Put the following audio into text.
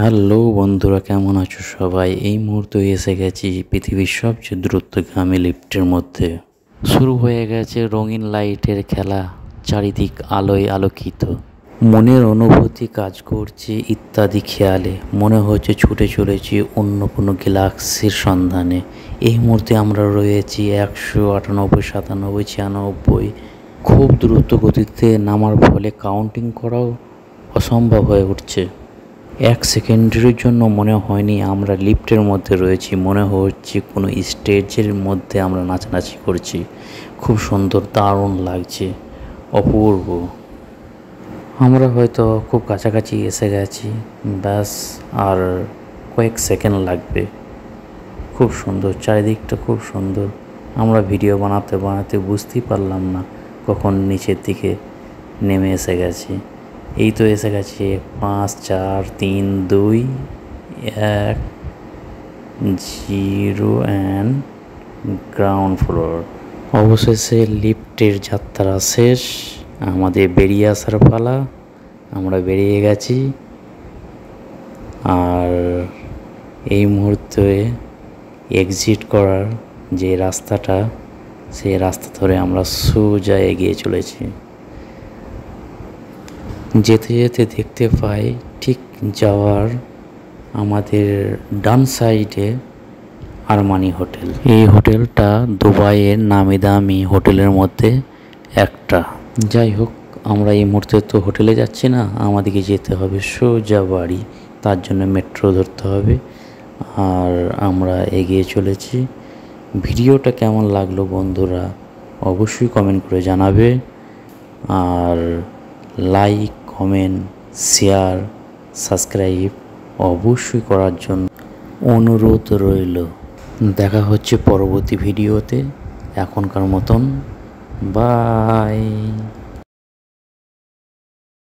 Hello বন্ধুরা, কেমন আছো সবাই? এই মুহূর্তে এসে গেছি পৃথিবীর সবচেয়ে দ্রুতগামী লিফটের মধ্যে। শুরু হয়ে গেছে রঙিন লাইটের খেলা, চারিদিক আলোয় আলোকিত। মনের অনুভূতি কাজ করছে ইত্যাদি খেয়ালে, মনে হচ্ছে ছুটে চলেছি অন্য কোনো গ্যালাক্সির সন্ধানে। এই মুহূর্তে আমরা রয়েছি 198, 97, 96। খুব দ্রুত গতিতে নামার ফলে কাউন্টিং করাও অসম্ভব হয়ে উঠছে। এক সেকেন্ডের জন্য মনে হয়নি আমরা লিফটের মধ্যে রয়েছি, মনে হচ্ছে কোনো স্টেজের মধ্যে আমরা নাচানাচি করছি। খুব সুন্দর, দারুণ লাগছে, অপূর্ব। আমরা হয়তো খুব কাছাকাছি এসে গেছি, ব্যাস আর কয়েক সেকেন্ড লাগবে। খুব সুন্দর, চারিদিকটা খুব সুন্দর। আমরা ভিডিও বানাতে বানাতে বুঝতেই পারলাম না কখন নিচের দিকে নেমে এসে গেছি। এই তো এসে গেছে 5, 4, 3, 2, 1, 0 অ্যান্ড গ্রাউন্ড ফ্লোর। অবশেষে লিফটের যাত্রা শেষ, আমাদের বেরিয়ে আসার পালা। আমরা বেরিয়ে গেছি, আর এই মুহূর্তে এক্সিট করার যে রাস্তাটা, সেই রাস্তা ধরে আমরা সোজা এগিয়ে চলেছি। যেতে যেতে দেখতে পাই ঠিক যাওয়ার আমাদের ডান সাইডে আরমানি হোটেল। এই হোটেলটা দুবাইয়ের নামি দামি হোটেলের মধ্যে একটা। যাই হোক, আমরা এই মুহূর্তে তো হোটেলে যাচ্ছি না, আমাদেরকে যেতে হবে সোজা বাড়ি। তার জন্য মেট্রো ধরতে হবে, আর আমরা এগিয়ে চলেছি। ভিডিওটা কেমন লাগলো বন্ধুরা অবশ্যই কমেন্ট করে জানাবে, আর লাইক, কমেন্ট, শেয়ার, সাবস্ক্রাইব অবশ্যই করার জন্য অনুরোধ রইল। দেখা হচ্ছে পরবর্তী ভিডিওতে। এখনকার মতন বাই।